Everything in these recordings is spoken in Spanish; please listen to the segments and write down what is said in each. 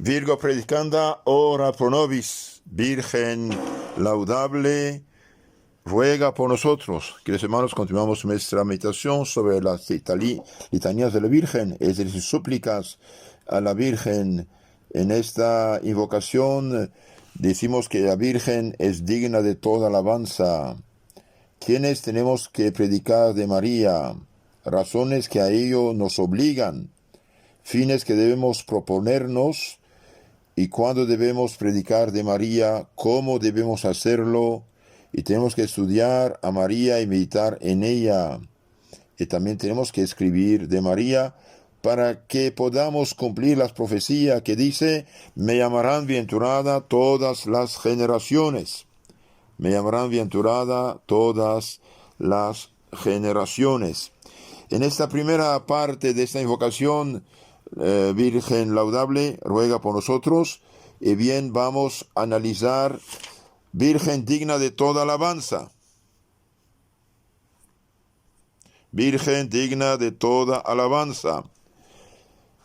Virgo predicanda, ora pro nobis. Virgen laudable, ruega por nosotros. Queridos hermanos, continuamos nuestra meditación sobre las litanías de la Virgen, es decir, súplicas a la Virgen. En esta invocación decimos que la Virgen es digna de toda alabanza. ¿Quiénes tenemos que predicar de María? Razones que a ello nos obligan, fines que debemos proponernos, y cuándo debemos predicar de María, cómo debemos hacerlo, y tenemos que estudiar a María y meditar en ella. Y también tenemos que escribir de María para que podamos cumplir las profecías que dice: me llamarán bienaventurada todas las generaciones. Me llamarán bienaventurada todas las generaciones. En esta primera parte de esta invocación, Virgen laudable, ruega por nosotros. Y bien, vamos a analizar Virgen digna de toda alabanza. Virgen digna de toda alabanza.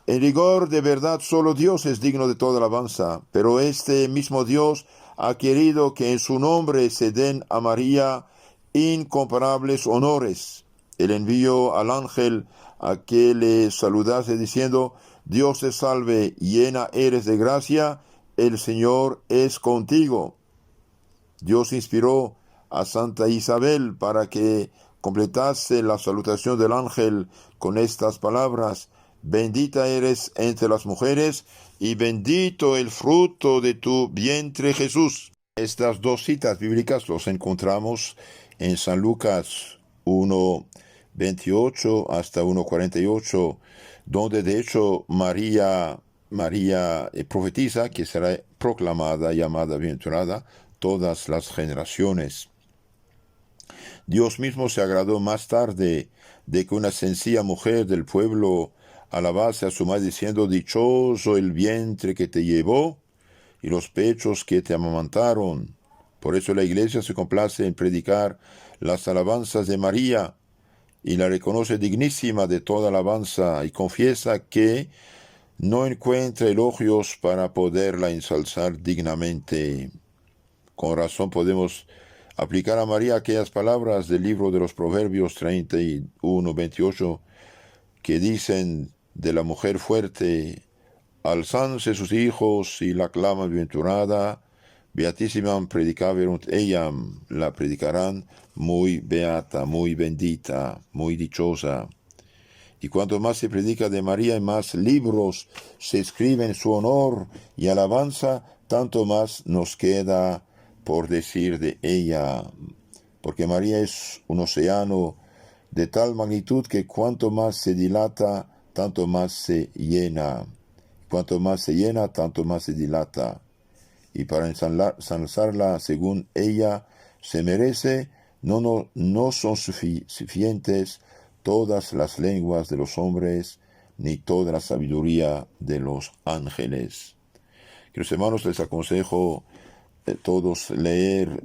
En rigor de verdad, solo Dios es digno de toda alabanza, pero este mismo Dios ha querido que en su nombre se den a María incomparables honores. Él envió al ángel a que le saludase diciendo: Dios te salve, llena eres de gracia, el Señor es contigo. Dios inspiró a Santa Isabel para que completase la salutación del ángel con estas palabras: bendita eres entre las mujeres, y bendito el fruto de tu vientre, Jesús. Estas dos citas bíblicas los encontramos en San Lucas 1:28 hasta 1:48, donde de hecho María profetiza que será proclamada, llamada bienaventurada todas las generaciones. Dios mismo se agradó más tarde de que una sencilla mujer del pueblo alabase a su madre diciendo: dichoso el vientre que te llevó y los pechos que te amamantaron. Por eso la Iglesia se complace en predicar las alabanzas de María y la reconoce dignísima de toda alabanza, y confiesa que no encuentra elogios para poderla ensalzar dignamente. Con razón podemos aplicar a María aquellas palabras del libro de los Proverbios 31:28 que dicen de la mujer fuerte: alzanse sus hijos y la claman bienaventurada, beatissimam predicaverunt eiam, la predicarán muy beata, muy bendita, muy dichosa. Y cuanto más se predica de María y más libros se escriben en su honor y alabanza, tanto más nos queda por decir de ella, porque María es un océano de tal magnitud que cuanto más se dilata, tanto más se llena. Cuanto más se llena, tanto más se dilata. Y para ensalzarla según ella se merece, no son suficientes todas las lenguas de los hombres, ni toda la sabiduría de los ángeles. Queridos hermanos, les aconsejo todos leer,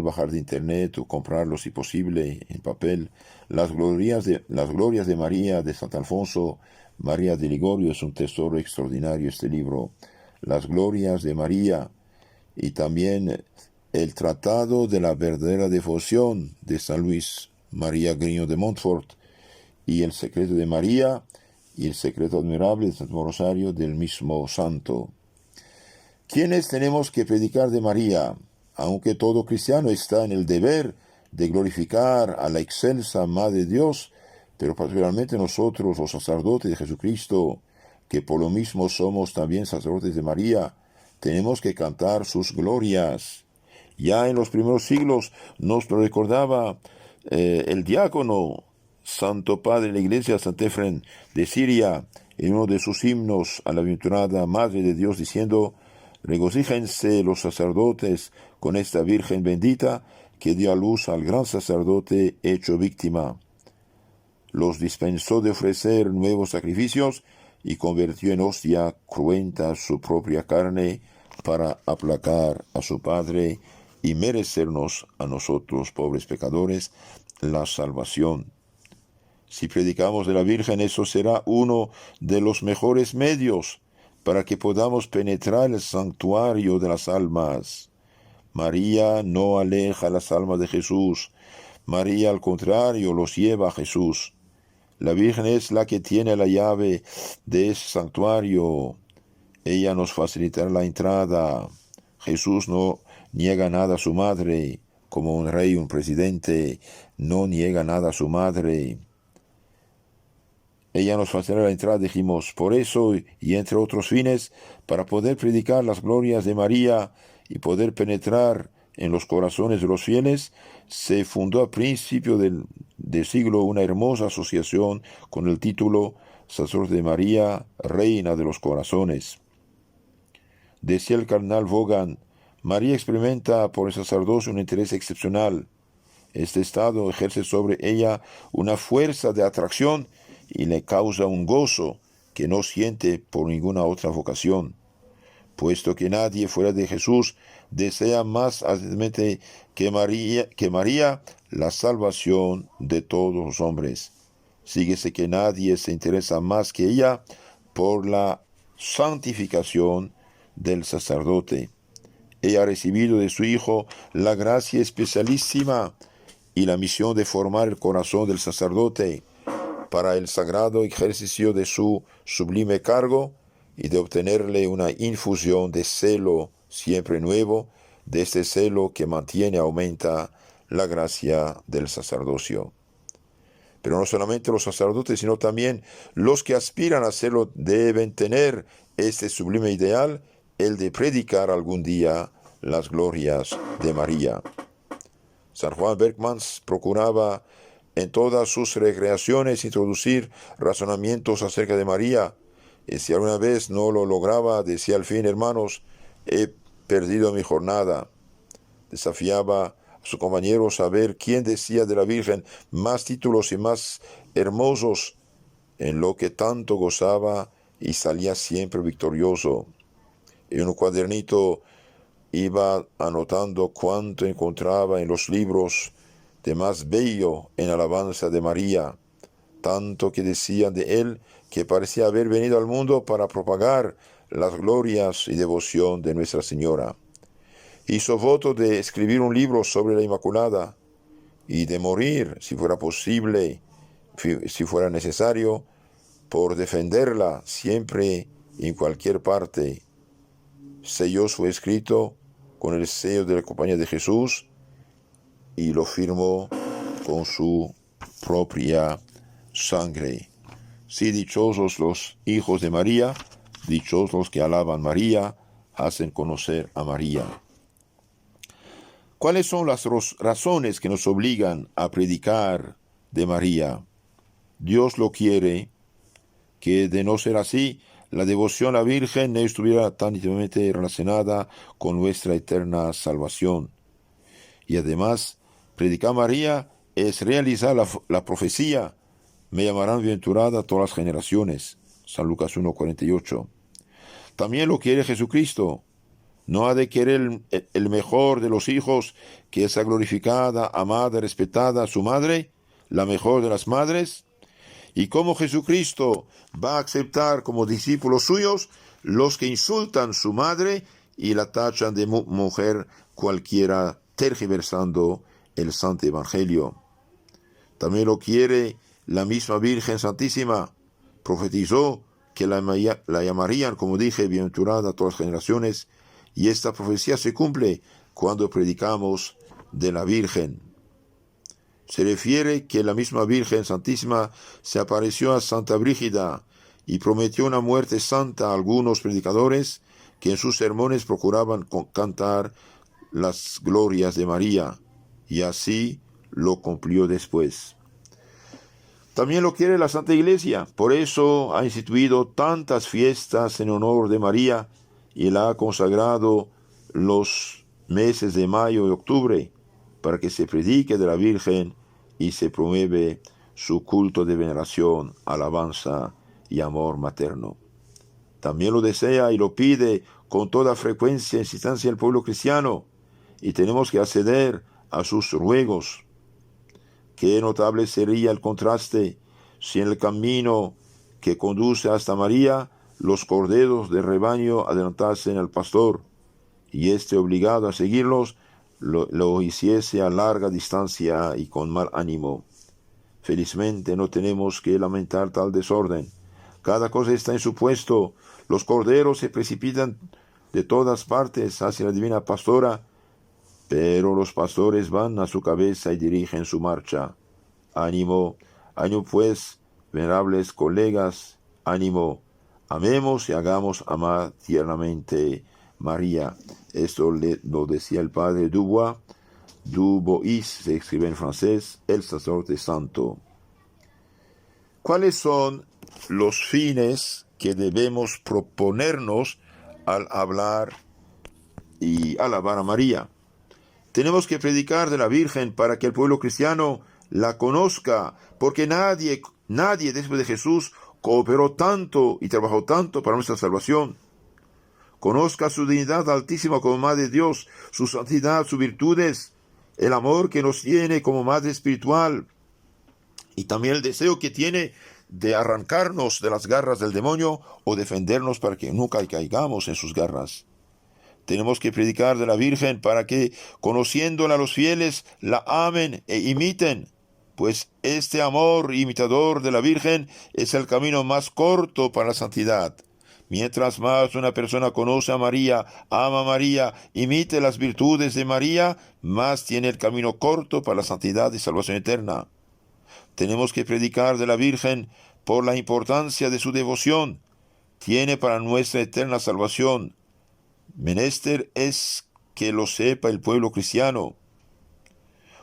bajar de internet o comprarlo si posible en papel, las glorias de María de San Alfonso María de Ligorio. Es un tesoro extraordinario este libro, las glorias de María, y también el tratado de la verdadera devoción de San Luis María Grignion de Montfort, y el secreto de María y el secreto admirable de Santo Rosario del mismo santo. ¿Quiénes tenemos que predicar de María? Aunque todo cristiano está en el deber de glorificar a la excelsa Madre de Dios, pero particularmente nosotros, los sacerdotes de Jesucristo, que por lo mismo somos también sacerdotes de María, tenemos que cantar sus glorias. Ya en los primeros siglos nos lo recordaba el diácono, Santo Padre de la Iglesia, Sant Efren de Siria, en uno de sus himnos a la bienaventurada Madre de Dios, diciendo: regocíjense los sacerdotes con esta Virgen bendita que dio a luz al gran sacerdote hecho víctima. Los dispensó de ofrecer nuevos sacrificios y convirtió en hostia cruenta su propia carne para aplacar a su Padre y merecernos a nosotros, pobres pecadores, la salvación. Si predicamos de la Virgen, eso será uno de los mejores medios para que podamos penetrar el santuario de las almas. María no aleja las almas de Jesús. María, al contrario, los lleva a Jesús. La Virgen es la que tiene la llave de ese santuario. Ella nos facilitará la entrada. Jesús no niega nada a su madre, como un rey, un presidente, no niega nada a su madre. Ella nos facilitará la entrada, dijimos, por eso, y entre otros fines, para poder predicar las glorias de María y poder penetrar en los corazones de los fieles, se fundó a principio del siglo una hermosa asociación con el título Sacerdote de María, Reina de los Corazones. Decía el cardenal Vaughan, María experimenta por el sacerdocio un interés excepcional. Este estado ejerce sobre ella una fuerza de atracción y le causa un gozo que no siente por ninguna otra vocación, puesto que nadie fuera de Jesús desea más ardientemente que María la salvación de todos los hombres. Síguese que nadie se interesa más que ella por la santificación del sacerdote. Ella ha recibido de su Hijo la gracia especialísima y la misión de formar el corazón del sacerdote para el sagrado ejercicio de su sublime cargo y de obtenerle una infusión de celo siempre nuevo, de este celo que mantiene y aumenta la gracia del sacerdocio. Pero no solamente los sacerdotes, sino también los que aspiran a hacerlo deben tener este sublime ideal, el de predicar algún día las glorias de María. San Juan Bergmans procuraba en todas sus recreaciones introducir razonamientos acerca de María, y si alguna vez no lo lograba, decía al fin, hermanos, he perdido mi jornada. Desafiaba a sus compañeros a ver quién decía de la Virgen más títulos y más hermosos, en lo que tanto gozaba y salía siempre victorioso. En un cuadernito iba anotando cuánto encontraba en los libros de más bello en alabanza de María, tanto que decían de él que parecía haber venido al mundo para propagar las glorias y devoción de Nuestra Señora. Hizo voto de escribir un libro sobre la Inmaculada y de morir, si fuera posible, si fuera necesario, por defenderla siempre y en cualquier parte. Selló su escrito con el sello de la Compañía de Jesús y lo firmó con su propia sangre. Sí, dichosos los hijos de María, dichosos los que alaban María, hacen conocer a María. ¿Cuáles son las razones que nos obligan a predicar de María? Dios lo quiere, que de no ser así, la devoción a la Virgen no estuviera tan íntimamente relacionada con nuestra eterna salvación. Y además, predicar a María es realizar la profecía, me llamarán bienaventurada todas las generaciones. San Lucas 1:48. También lo quiere Jesucristo. No ha de querer el mejor de los hijos, que es la glorificada, amada, respetada, su madre, la mejor de las madres. Y como Jesucristo va a aceptar como discípulos suyos los que insultan su madre y la tachan de mujer cualquiera, tergiversando el Santo Evangelio. También lo quiere la misma Virgen Santísima. Profetizó que la llamarían, como dije, bienaventurada a todas las generaciones, y esta profecía se cumple cuando predicamos de la Virgen. Se refiere que la misma Virgen Santísima se apareció a Santa Brígida y prometió una muerte santa a algunos predicadores que en sus sermones procuraban cantar las glorias de María, y así lo cumplió después. También lo quiere la Santa Iglesia, por eso ha instituido tantas fiestas en honor de María y la ha consagrado los meses de mayo y octubre para que se predique de la Virgen y se promueve su culto de veneración, alabanza y amor materno. También lo desea y lo pide con toda frecuencia e insistencia el pueblo cristiano, y tenemos que acceder a sus ruegos. Qué notable sería el contraste si en el camino que conduce hasta María los corderos del rebaño adelantasen al pastor, y éste, obligado a seguirlos, lo hiciese a larga distancia y con mal ánimo. Felizmente no tenemos que lamentar tal desorden. Cada cosa está en su puesto. Los corderos se precipitan de todas partes hacia la divina pastora, pero los pastores van a su cabeza y dirigen su marcha. Ánimo, ánimo pues, venerables colegas, ánimo, amemos y hagamos amar tiernamente María. Esto lo decía el padre Dubois. Dubois se escribe en francés, el sacerdote santo. ¿Cuáles son los fines que debemos proponernos al hablar y alabar a María? Tenemos que predicar de la Virgen para que el pueblo cristiano la conozca, porque nadie después de Jesús cooperó tanto y trabajó tanto para nuestra salvación. Conozca su dignidad altísima como Madre de Dios, su santidad, sus virtudes, el amor que nos tiene como Madre espiritual y también el deseo que tiene de arrancarnos de las garras del demonio o defendernos para que nunca caigamos en sus garras. Tenemos que predicar de la Virgen para que, conociéndola, los fieles la amen e imiten, pues este amor imitador de la Virgen es el camino más corto para la santidad. Mientras más una persona conoce a María, ama a María, imite las virtudes de María, más tiene el camino corto para la santidad y salvación eterna. Tenemos que predicar de la Virgen por la importancia de su devoción. Tiene para nuestra eterna salvación. Menester es que lo sepa el pueblo cristiano.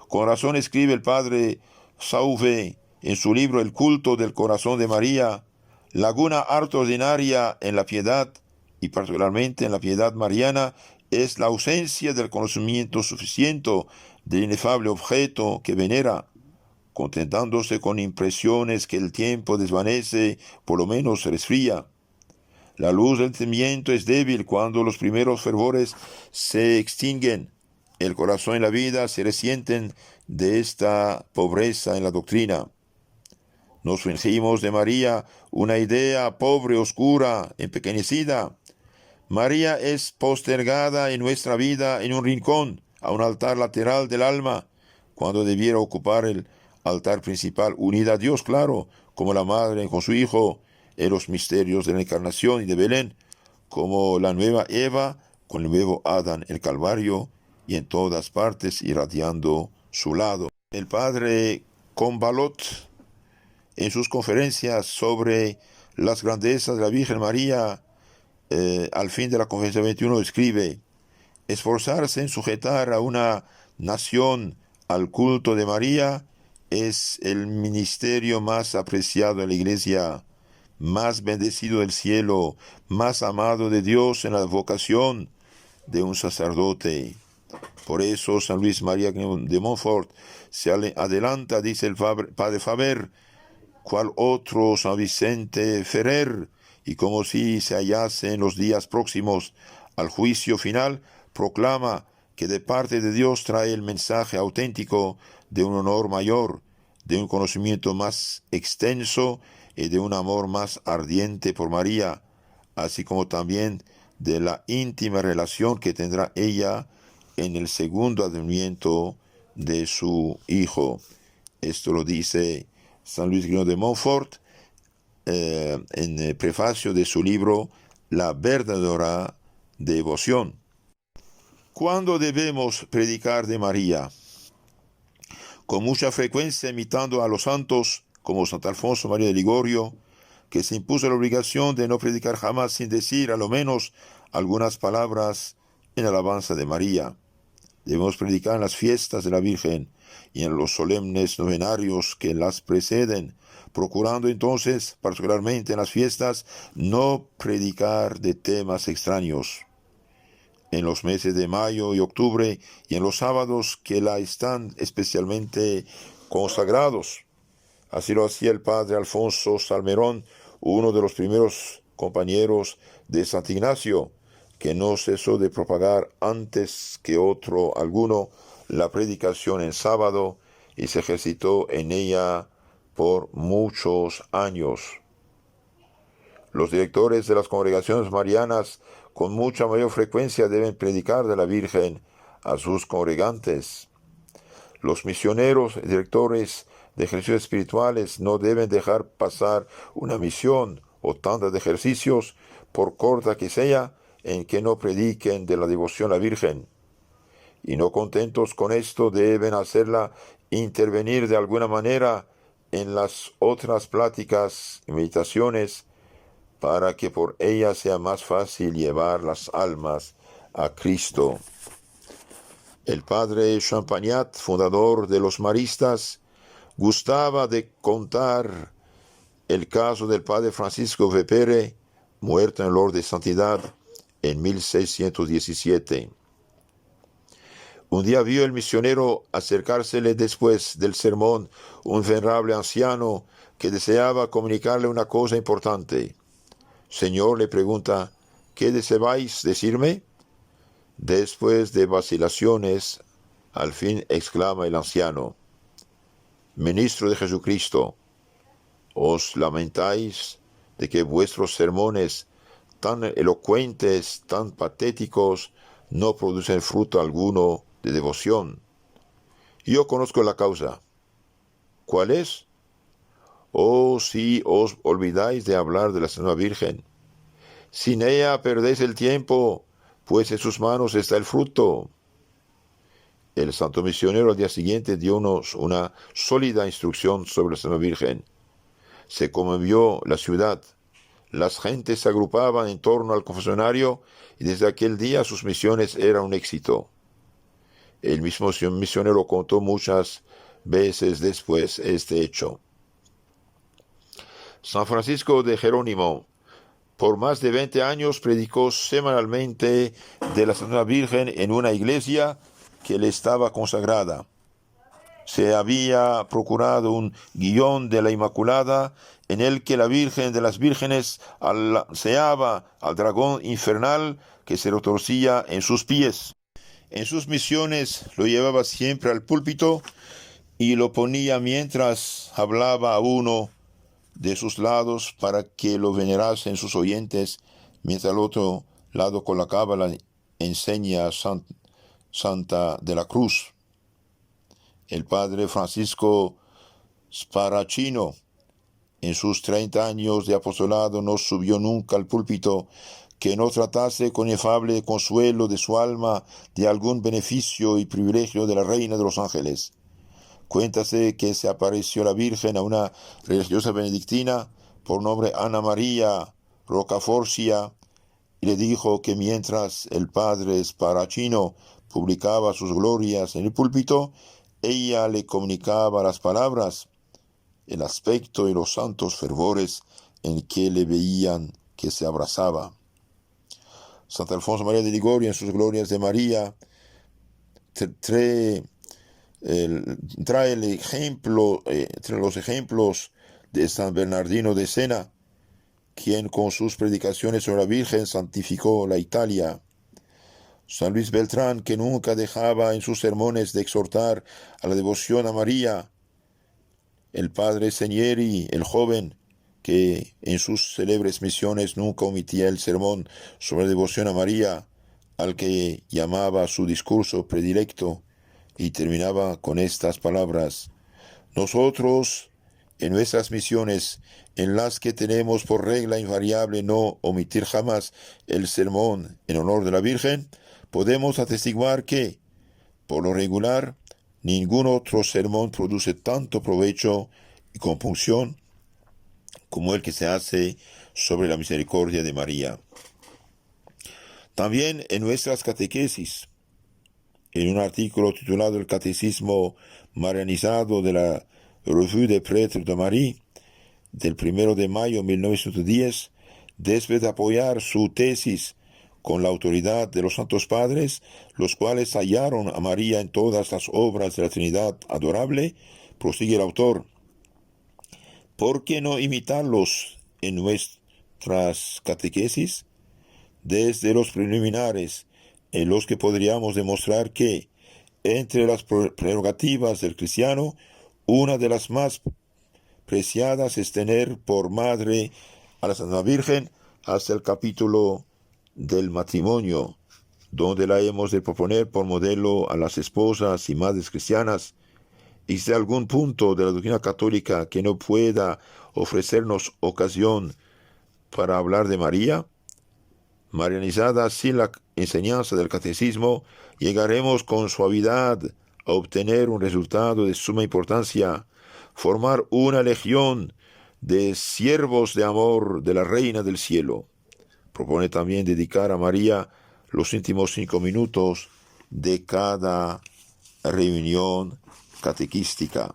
Con razón escribe el padre Sauvé en su libro El culto del corazón de María: laguna harto ordinaria en la piedad, y particularmente en la piedad mariana, es la ausencia del conocimiento suficiente del inefable objeto que venera, contentándose con impresiones que el tiempo desvanece, por lo menos resfría. La luz del entendimiento es débil cuando los primeros fervores se extinguen. El corazón y la vida se resienten de esta pobreza en la doctrina. Nos fingimos de María una idea pobre, oscura, empequeñecida. María es postergada en nuestra vida en un rincón, a un altar lateral del alma, cuando debiera ocupar el altar principal, unida a Dios, claro, como la madre con su hijo, en los misterios de la encarnación y de Belén, como la nueva Eva con el nuevo Adán en el Calvario, y en todas partes irradiando su lado. El padre Combalot, en sus conferencias sobre las grandezas de la Virgen María, al fin de la conferencia 21, escribe: esforzarse en sujetar a una nación al culto de María es el ministerio más apreciado de la Iglesia, más bendecido del cielo, más amado de Dios en la vocación de un sacerdote. Por eso San Luis María de Montfort se adelanta, dice el padre Faber, cual otro San Vicente Ferrer, y como si se hallase en los días próximos al juicio final, proclama que de parte de Dios trae el mensaje auténtico de un honor mayor, de un conocimiento más extenso y de un amor más ardiente por María, así como también de la íntima relación que tendrá ella en el segundo advenimiento de su Hijo. Esto lo dice San Luis de Montfort en el prefacio de su libro La verdadera devoción. ¿Cuándo debemos predicar de María? Con mucha frecuencia imitando a los santos como Santo Alfonso María de Ligorio, que se impuso la obligación de no predicar jamás sin decir a lo menos algunas palabras en alabanza de María. Debemos predicar en las fiestas de la Virgen y en los solemnes novenarios que las preceden, procurando entonces, particularmente en las fiestas, no predicar de temas extraños. En los meses de mayo y octubre y en los sábados que la están especialmente consagrados. Así lo hacía el padre Alfonso Salmerón, uno de los primeros compañeros de Santo Ignacio, que no cesó de propagar antes que otro alguno la predicación en sábado y se ejercitó en ella por muchos años. Los directores de las congregaciones marianas con mucha mayor frecuencia deben predicar de la Virgen a sus congregantes. Los misioneros y directores de ejercicios espirituales no deben dejar pasar una misión o tanda de ejercicios, por corta que sea, en que no prediquen de la devoción a la Virgen. Y no contentos con esto, deben hacerla intervenir de alguna manera en las otras pláticas y meditaciones, para que por ella sea más fácil llevar las almas a Cristo. El padre Champagnat, fundador de los maristas, gustaba de contar el caso del padre Francisco Vepere, muerto en el orden de santidad en 1617. Un día vio el misionero acercársele después del sermón un venerable anciano que deseaba comunicarle una cosa importante. Señor, le pregunta, ¿qué deseáis decirme? Después de vacilaciones, al fin exclama el anciano, Ministro de Jesucristo, ¿os lamentáis de que vuestros sermones tan elocuentes, tan patéticos, no producen fruto alguno de devoción? Yo conozco la causa. ¿Cuál es? Oh, si os olvidáis de hablar de la Santísima Virgen. Sin ella perdéis el tiempo, pues en sus manos está el fruto. El santo misionero al día siguiente dio-nos una sólida instrucción sobre la Santísima Virgen. Se conmovió la ciudad. Las gentes se agrupaban en torno al confesionario y desde aquel día sus misiones eran un éxito. El mismo misionero contó muchas veces después este hecho. San Francisco de Jerónimo, por más de 20 años, predicó semanalmente de la Santísima Virgen en una iglesia que le estaba consagrada. Se había procurado un guión de la Inmaculada en el que la Virgen de las Vírgenes alanceaba al dragón infernal que se retorcía en sus pies. En sus misiones lo llevaba siempre al púlpito y lo ponía mientras hablaba a uno de sus lados para que lo venerasen sus oyentes, mientras al otro lado colocaba la enseña Santa de la Cruz. El padre Francisco Sparacino, en sus 30 años de apostolado, no subió nunca al púlpito que no tratase con inefable consuelo de su alma de algún beneficio y privilegio de la Reina de los Ángeles. Cuéntase que se apareció la Virgen a una religiosa benedictina por nombre Ana María Rocaforcia y le dijo que mientras el padre Sparacino publicaba sus glorias en el púlpito, ella le comunicaba las palabras, el aspecto y los santos fervores en que le veían que se abrazaba. Santo Alfonso María de Ligorio, en sus glorias de María, trae el ejemplo, entre los ejemplos de San Bernardino de Siena, quien con sus predicaciones sobre la Virgen santificó la Italia. San Luis Beltrán, que nunca dejaba en sus sermones de exhortar a la devoción a María. El padre Señeri, el joven, que en sus célebres misiones nunca omitía el sermón sobre la devoción a María, al que llamaba su discurso predilecto, y terminaba con estas palabras: nosotros, en nuestras misiones, en las que tenemos por regla invariable no omitir jamás el sermón en honor de la Virgen, podemos atestiguar que, por lo regular, ningún otro sermón produce tanto provecho y compunción como el que se hace sobre la misericordia de María. También en nuestras catequesis, en un artículo titulado El Catecismo Marianizado de la Revue des Prêtres de Marie, del 1 de mayo de 1910, después de apoyar su tesis con la autoridad de los Santos Padres, los cuales hallaron a María en todas las obras de la Trinidad adorable, prosigue el autor: ¿por qué no imitarlos en nuestras catequesis? Desde los preliminares, en los que podríamos demostrar que, entre las prerrogativas del cristiano, una de las más preciadas es tener por madre a la Santa Virgen hasta el capítulo del matrimonio, donde la hemos de proponer por modelo a las esposas y madres cristianas. ¿Y si algún punto de la doctrina católica que no pueda ofrecernos ocasión para hablar de María? Marianizada sin la enseñanza del catecismo, llegaremos con suavidad a obtener un resultado de suma importancia: formar una legión de siervos de amor de la Reina del Cielo. Propone también dedicar a María los últimos 5 minutos de cada reunión catequística.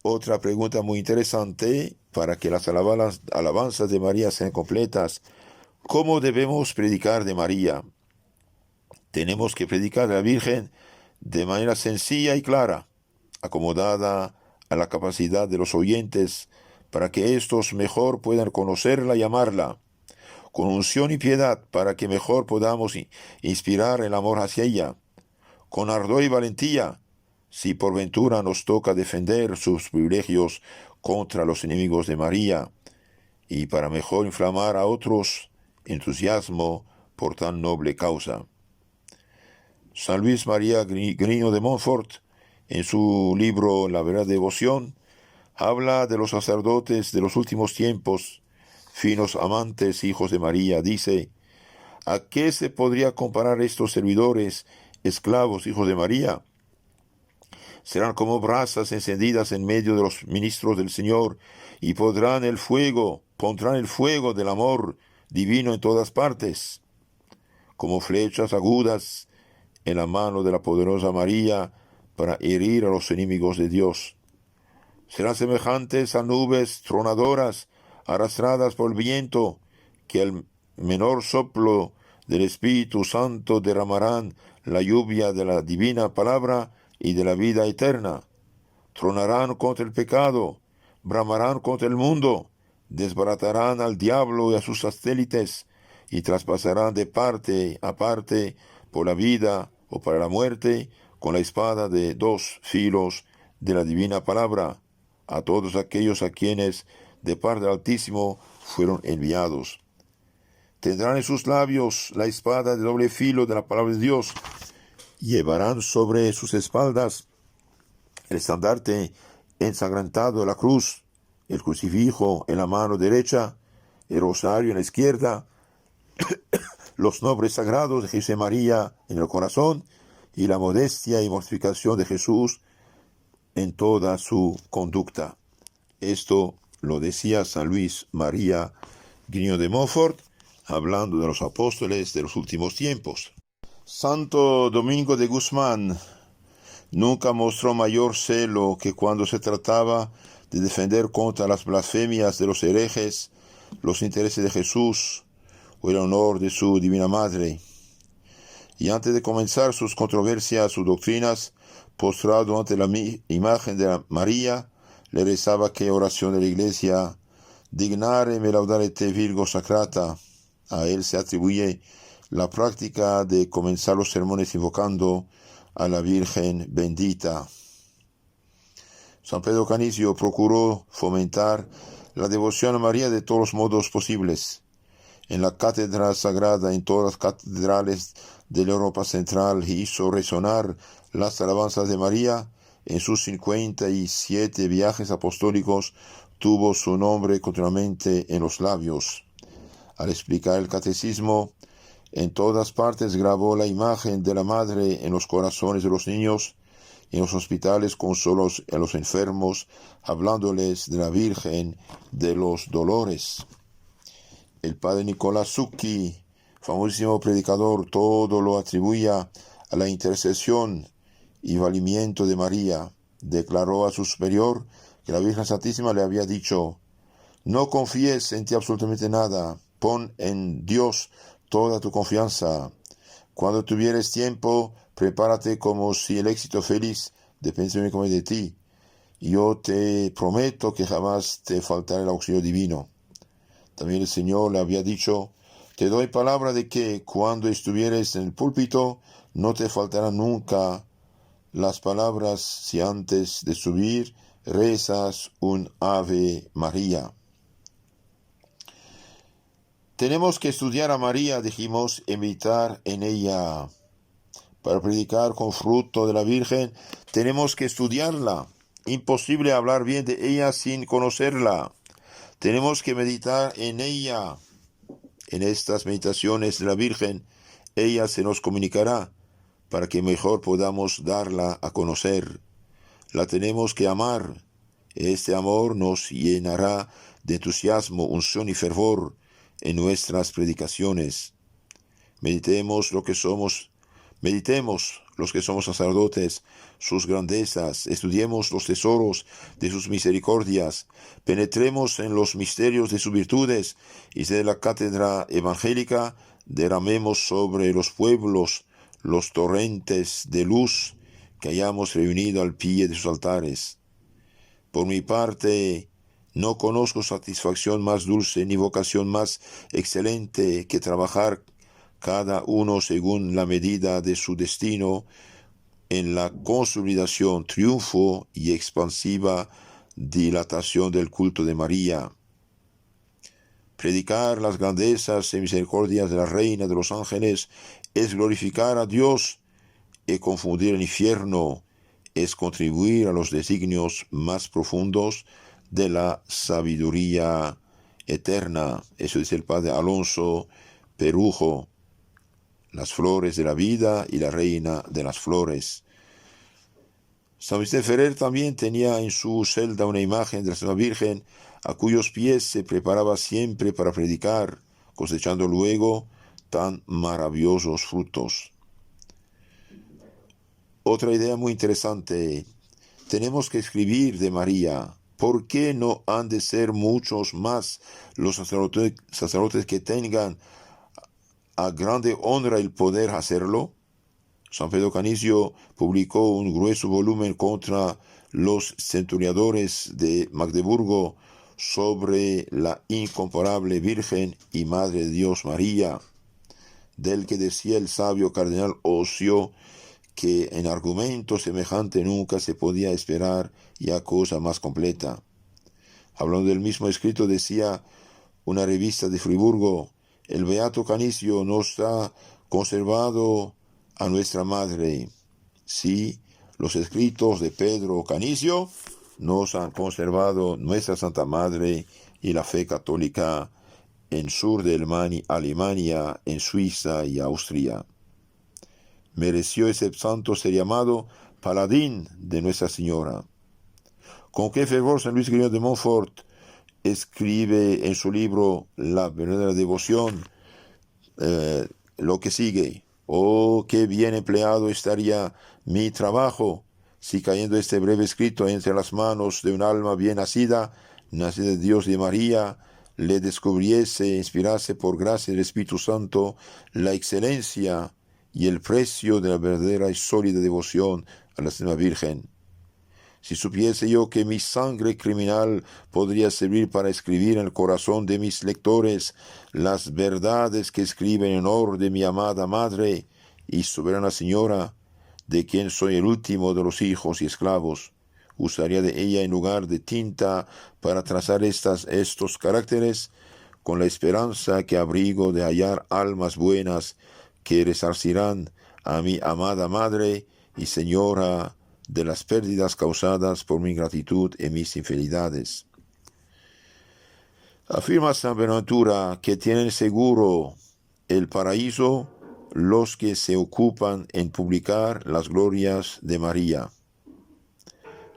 Otra pregunta muy interesante para que las alabanzas de María sean completas: ¿cómo debemos predicar de María? Tenemos que predicar de la Virgen de manera sencilla y clara, acomodada a la capacidad de los oyentes, para que éstos mejor puedan conocerla y amarla, con unción y piedad, para que mejor podamos inspirar el amor hacia ella, con ardor y valentía, si por ventura nos toca defender sus privilegios contra los enemigos de María, y para mejor inflamar a otros entusiasmo por tan noble causa. San Luis María Grignion de Montfort, en su libro La verdadera devoción, habla de los sacerdotes de los últimos tiempos, finos amantes, hijos de María. Dice: ¿a qué se podría comparar estos servidores, esclavos, hijos de María? Serán como brasas encendidas en medio de los ministros del Señor, y pondrán el fuego del amor divino en todas partes, como flechas agudas en la mano de la poderosa María para herir a los enemigos de Dios. Serán semejantes a nubes tronadoras arrastradas por el viento, que al menor soplo del Espíritu Santo derramarán la lluvia de la divina palabra y de la vida eterna. Tronarán contra el pecado, bramarán contra el mundo, desbaratarán al diablo y a sus satélites, y traspasarán de parte a parte por la vida o para la muerte, con la espada de 2 filos de la divina palabra, a todos aquellos a quienes de parte del Altísimo fueron enviados. Tendrán en sus labios la espada de doble filo de la palabra de Dios. Llevarán sobre sus espaldas el estandarte ensangrentado de la cruz, el crucifijo en la mano derecha, el rosario en la izquierda, los nombres sagrados de Jesús y María en el corazón, y la modestia y mortificación de Jesús en toda su conducta. Esto lo decía San Luis María Grignion de Montfort, hablando de los apóstoles de los últimos tiempos. Santo Domingo de Guzmán nunca mostró mayor celo que cuando se trataba de defender contra las blasfemias de los herejes los intereses de Jesús o el honor de su Divina Madre. Y antes de comenzar sus controversias, sus doctrinas, postrado ante la imagen de María, le rezaba aquella oración de la Iglesia: Dignare me laudare te Virgo Sacrata. A él se atribuye la práctica de comenzar los sermones invocando a la Virgen bendita. San Pedro Canisio procuró fomentar la devoción a María de todos los modos posibles. En la cátedra sagrada, en todas las catedrales de la Europa Central, hizo resonar las alabanzas de María. En sus 57 viajes apostólicos tuvo su nombre continuamente en los labios. Al explicar el catecismo, en todas partes grabó la imagen de la Madre en los corazones de los niños. En los hospitales consoló a los enfermos, hablándoles de la Virgen de los Dolores. El padre Nicolás Zucchi, famosísimo predicador, todo lo atribuía a la intercesión y valimiento de María. Declaró a su superior que la Virgen Santísima le había dicho: no confíes en ti absolutamente nada, pon en Dios toda tu confianza. Cuando tuvieres tiempo, prepárate como si el éxito feliz dependiese únicamente de ti. Yo te prometo que jamás te faltará el auxilio divino. También el Señor le había dicho: te doy palabra de que cuando estuvieres en el púlpito no te faltará nunca las palabras si antes de subir rezas un Ave María. Tenemos que estudiar a María, dijimos, imitar en ella. Para predicar con fruto de la Virgen, tenemos que estudiarla. Imposible hablar bien de ella sin conocerla. Tenemos que meditar en ella. En estas meditaciones de la Virgen, ella se nos comunicará para que mejor podamos darla a conocer. La tenemos que amar. Este amor nos llenará de entusiasmo, unción y fervor en nuestras predicaciones. Meditemos los que somos sacerdotes, sus grandezas, estudiemos los tesoros de sus misericordias, penetremos en los misterios de sus virtudes y desde la cátedra evangélica derramemos sobre los pueblos los torrentes de luz que hayamos reunido al pie de sus altares. Por mi parte, no conozco satisfacción más dulce ni vocación más excelente que trabajar cada uno según la medida de su destino en la consolidación, triunfo y expansiva dilatación del culto de María. Predicar las grandezas y misericordias de la Reina de los Ángeles es glorificar a Dios y confundir el infierno, es contribuir a los designios más profundos de la sabiduría eterna. Eso dice el padre Alonso Perujo. Las flores de la vida y la reina de las flores. San Vicente Ferrer también tenía en su celda una imagen de la Santa Virgen, a cuyos pies se preparaba siempre para predicar, cosechando luego tan maravillosos frutos. Otra idea muy interesante. Tenemos que escribir de María. ¿Por qué no han de ser muchos más los sacerdotes que tengan a grande honra el poder hacerlo? San Pedro Canicio publicó un grueso volumen contra los centuriadores de Magdeburgo sobre la incomparable Virgen y Madre de Dios María, del que decía el sabio cardenal Ocio que en argumento semejante nunca se podía esperar ya cosa más completa. Hablando del mismo escrito, decía una revista de Friburgo: el beato Canicio nos ha conservado a nuestra madre. Sí, los escritos de Pedro Canicio nos han conservado nuestra Santa Madre y la fe católica en sur de Alemania, en Suiza y Austria. Mereció ese santo ser llamado paladín de Nuestra Señora. Con qué fervor San Luis Guillermo de Montfort escribe en su libro La verdadera devoción lo que sigue: oh, qué bien empleado estaría mi trabajo si cayendo este breve escrito entre las manos de un alma bien nacida de Dios y de María, le descubriese e inspirase por gracia del Espíritu Santo la excelencia y el precio de la verdadera y sólida devoción a la Santísima Virgen. Si supiese yo que mi sangre criminal podría servir para escribir en el corazón de mis lectores las verdades que escriben en honor de mi amada Madre y soberana Señora, de quien soy el último de los hijos y esclavos, usaría de ella en lugar de tinta para trazar estos caracteres, con la esperanza que abrigo de hallar almas buenas que resarcirán a mi amada Madre y Señora de las pérdidas causadas por mi ingratitud y mis infidelidades. Afirma San Buenaventura que tienen seguro el paraíso los que se ocupan en publicar las glorias de María.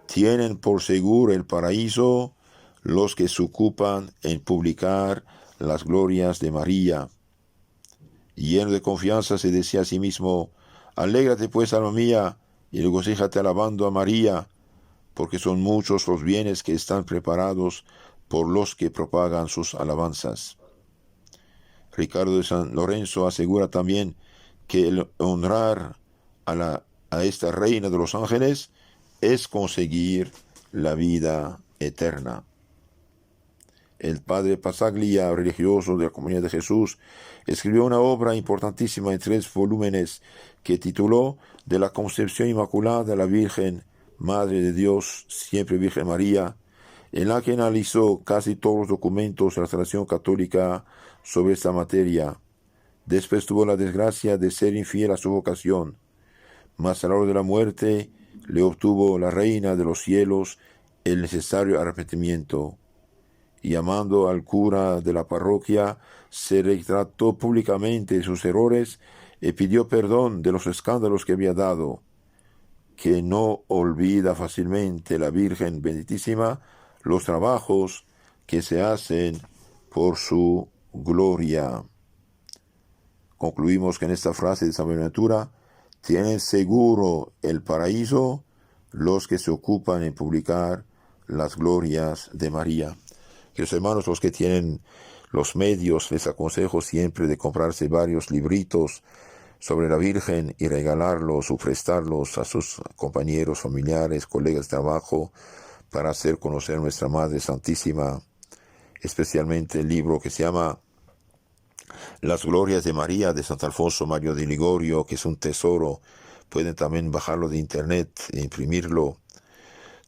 Tienen por seguro el paraíso los que se ocupan en publicar las glorias de María. Lleno de confianza se decía a sí mismo: alégrate pues, alma mía, y regocíjate alabando a María, porque son muchos los bienes que están preparados por los que propagan sus alabanzas. Ricardo de San Lorenzo asegura también que el honrar a esta reina de los ángeles es conseguir la vida eterna. El padre Pasaglia, religioso de la Comunidad de Jesús, escribió una obra importantísima en 3 volúmenes que tituló De la Concepción Inmaculada de la Virgen, Madre de Dios, siempre Virgen María, en la que analizó casi todos los documentos de la tradición católica sobre esta materia. Después tuvo la desgracia de ser infiel a su vocación, mas a la hora de la muerte le obtuvo la Reina de los Cielos el necesario arrepentimiento. Y llamando al cura de la parroquia, se retrató públicamente de sus errores y pidió perdón de los escándalos que había dado. Que no olvida fácilmente la Virgen Benditísima los trabajos que se hacen por su gloria. Concluimos que en esta frase de San Buenaventura, tienen seguro el paraíso los que se ocupan en publicar las glorias de María. Queridos hermanos, los que tienen los medios, les aconsejo siempre de comprarse varios libritos sobre la Virgen y regalarlos o prestarlos a sus compañeros, familiares, colegas de trabajo, para hacer conocer a nuestra Madre Santísima, especialmente el libro que se llama Las Glorias de María, de Santo Alfonso Mario de Ligorio, que es un tesoro. Pueden también bajarlo de internet e imprimirlo.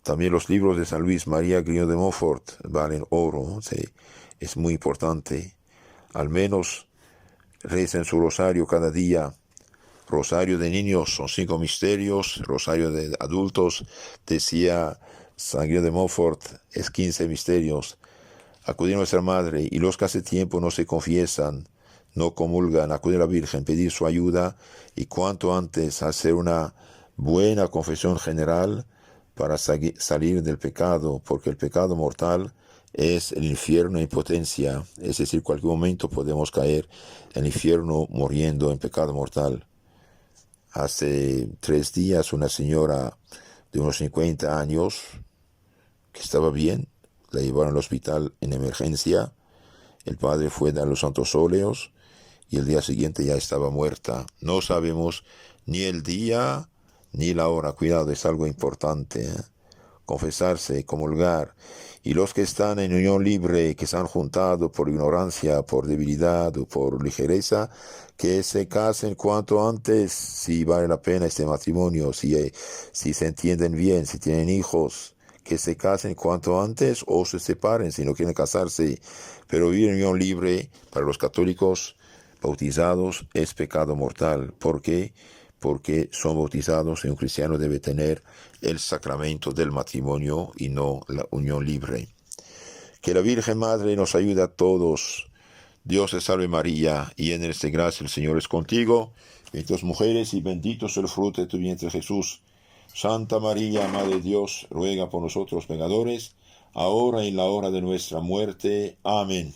También los libros de San Luis María Griñón de Montfort valen oro, ¿sí? Es muy importante. Al menos recen su rosario cada día. Rosario de niños son 5 misterios, rosario de adultos, decía San Griñón de Montfort, es 15 misterios. Acudir a nuestra Madre, y los que hace tiempo no se confiesan, no comulgan, acudir a la Virgen, pedir su ayuda, y cuanto antes hacer una buena confesión general para salir del pecado, porque el pecado mortal es el infierno en potencia, es decir, cualquier momento podemos caer en el infierno muriendo en pecado mortal. Hace 3 días una señora de unos 50 años, que estaba bien, la llevaron al hospital en emergencia, el padre fue a dar los santos óleos y el día siguiente ya estaba muerta. No sabemos ni el día ni la hora. Cuidado, es algo importante, ¿eh? Confesarse, comulgar. Y los que están en unión libre, que se han juntado por ignorancia, por debilidad o por ligereza, que se casen cuanto antes, si vale la pena este matrimonio, si se entienden bien, si tienen hijos, que se casen cuanto antes o se separen si no quieren casarse. Pero vivir en unión libre para los católicos bautizados es pecado mortal. ¿Por qué? Porque son bautizados y un cristiano debe tener el sacramento del matrimonio y no la unión libre. Que la Virgen Madre nos ayude a todos. Dios te salve María, llena eres de gracia, el Señor es contigo. Benditas mujeres y bendito es el fruto de tu vientre Jesús. Santa María, Madre de Dios, ruega por nosotros pecadores, ahora y en la hora de nuestra muerte. Amén.